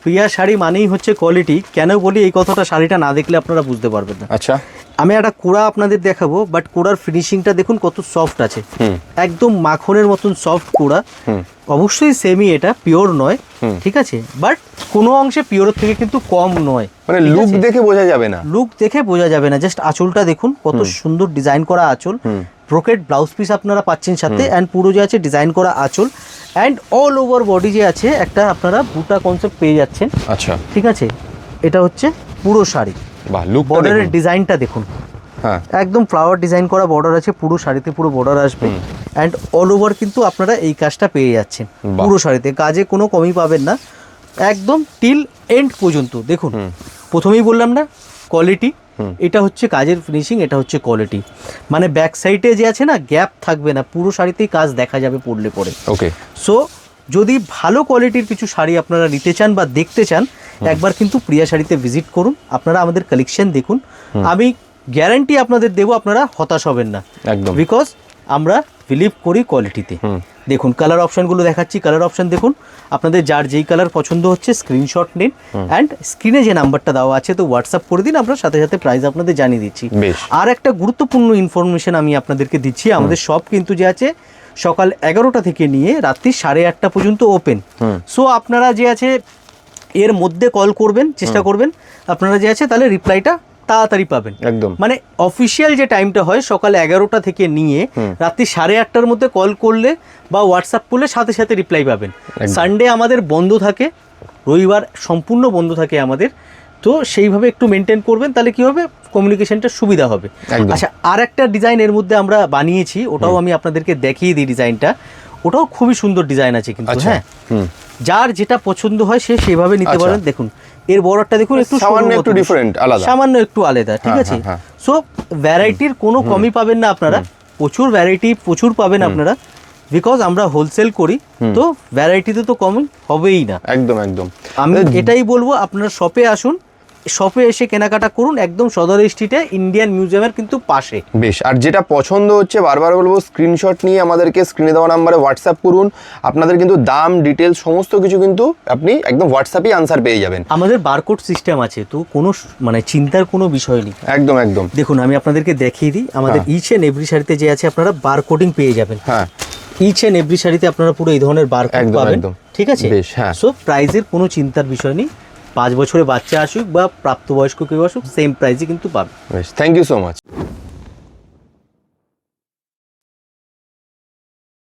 প্রিয়া শাড়ি মানেই হচ্ছে কোয়ালিটি। কেন বলি এই কথাটা, শাড়িটা না দেখলে আপনারা বুঝতে পারবেন না। আচ্ছা, আমি একটা কোড়া আপনাদের দেখাবো, বাট কোড়ার ফিনিশিংটা দেখুন কত সফট আছে, একদম মাখনের মতন সফট কোড়া। অবশ্যই সেমি, এটা পিওর নয়, ঠিক আছে, বাট কোনো অংশে পিওরের থেকে কিন্তু কম নয়। মানে লুক দেখে বোঝা যাবে না, লুক দেখে বোঝা যাবে না। জাস্ট আঁচলটা দেখুন কত সুন্দর ডিজাইন করা আঁচল, ব্রোকেট ব্লাউজ পিস আপনারা পাচ্ছেন সাথে, অ্যান্ড পুরো যে আছে ডিজাইন করা আঁচল, অ্যান্ড অল ওভার বডি যে আছে একটা আপনারা বুটা কনসেপ্ট পেয়ে যাচ্ছেন। আচ্ছা, ঠিক আছে, এটা হচ্ছে পুরো শাড়ি। বাহ, লুক বর্ডারের ডিজাইনটা দেখুন, হ্যাঁ একদম ফ্লাওয়ার ডিজাইন করা বর্ডার আছে, পুরো শাড়িতে পুরো বর্ডার আসবে, অ্যান্ড অল ওভার কিন্তু আপনারা এই কাজটা পেয়ে যাচ্ছেন পুরো শাড়িতে। কাজে কোনো কমই পাবেন না, একদম টিল এন্ড পর্যন্ত। দেখুন প্রথমেই বললাম না কোয়ালিটি, এটা হচ্ছে কাজের ফিনিশিং, এটা হচ্ছে কোয়ালিটি। মানে ব্যাক সাইডে যে আছে না, গ্যাপ থাকবে না, পুরো শাড়িতেই কাজ দেখা যাবে পরলে পরে। ওকে, সো যদি ভালো কোয়ালিটির কিছু শাড়ি আপনারা নিতে চান বা দেখতে চান, একবার কিন্তু প্রিয়া শাড়িতে ভিজিট করুন, আপনারা আমাদের কালেকশন দেখুন। আমি গ্যারান্টি আপনাদের দেবো, আপনারা হতাশ হবেন না, একদম, বিকজ আমরা বিলিভ করি কোয়ালিটিতে। দেখুন কালার অপশানগুলো দেখাচ্ছি, কালার অপশান দেখুন, আপনাদের যার যেই কালার পছন্দ হচ্ছে স্ক্রিনশট নিন, অ্যান্ড স্ক্রিনে যে নাম্বারটা দেওয়া আছে তো হোয়াটসঅ্যাপ করে দিন, আমরা সাথে সাথে প্রাইস আপনাদের জানিয়ে দিচ্ছি। আর একটা গুরুত্বপূর্ণ ইনফরমেশন আমি আপনাদেরকে দিচ্ছি, আমাদের শপ কিন্তু যে আছে সকাল 11টা থেকে নিয়ে রাত্রি 8:30 পর্যন্ত ওপেন। সো আপনারা যে আছে এর মধ্যে কল করবেন, চেষ্টা করবেন আপনারা যে আছে, তাহলে রিপ্লাইটা তাড়াতাড়ি পাবেন। একদম, মানে অফিসিয়াল যে টাইমটা হয় সকাল 11টা থেকে নিয়ে রাত্রি 8:30টার মধ্যে কল করলে বা হোয়াটসঅ্যাপ করলে সাথে সাথে রিপ্লাই পাবেন। সানডে আমাদের বন্ধ থাকে, রবিবার সম্পূর্ণ বন্ধ থাকে আমাদের, তো সেইভাবে একটু মেনটেন করবেন, তাহলে কি হবে, কমিউনিকেশনটা সুবিধা হবে। আচ্ছা, আর একটা ডিজাইন এর মধ্যে আমরা বানিয়েছি, ওটাও আমি আপনাদেরকে দেখিয়ে দিই। ডিজাইনটা ওটাও খুবই সুন্দর ডিজাইন আছে কিন্তু, হ্যাঁ, যার যেটা পছন্দ হয় সে সেভাবে নিতে পারেন। দেখুন এর বর্ডারটা দেখুন, একটু সামান্য একটু ডিফারেন্ট, আলাদা, সামান্য একটু আলাদা, ঠিক আছে। সো ভ্যারাইটির কোনো কমই পাবেন না আপনারা, প্রচুর ভ্যারাইটি প্রচুর পাবেন আপনারা, বিকজ আমরা হোলসেল করি, তো ভ্যারাইটিতে তো কমই হবেই না। একদম একদম, আমি এটাই বলবো, আপনারা শপে আসুন, শপে এসে কেনাকাটা করুন, একদম সদর স্ট্রিটে ইন্ডিয়ান মিউজিয়ামের কিন্তু পাশে। বেশ, আর যেটা পছন্দ হচ্ছে বারবার বলবো, স্ক্রিনশট নিয়ে আমাদেরকে স্ক্রিনে দেওয়া নাম্বারে হোয়াটসঅ্যাপ করুন। আপনাদের কিন্তু দাম ডিটেলস সমস্ত কিছু কিন্তু আপনি একদম হোয়াটসঅ্যাপেই আনসার পেয়ে যাবেন। আমাদের বারকোড সিস্টেম আছে, তো কোনো মানে চিন্তার কোনো বিষয় নেই। একদম একদম, দেখুন আমি আপনাদেরকে দেখিয়ে দিই, আমাদের ইচ এন্ড এভরি শাড়িতে যে আছে আপনারা বারকোডিং পেয়ে যাবেন। হ্যাঁ, ইচ এন্ড এভরি শাড়িতে আপনারা পুরো এই ধরনের বারকোড পাবেন, ঠিক আছে। বেশ, হ্যাঁ, সো প্রাইজের কোনো চিন্তার বিষয় নেই, 5 বছরের বাচ্চা আসুক বা প্রাপ্তবয়স্ক কেউ আসুক, সেম প্রাইসে কিন্তু পাবে। বেশ, থ্যাংক ইউ সো মাচ।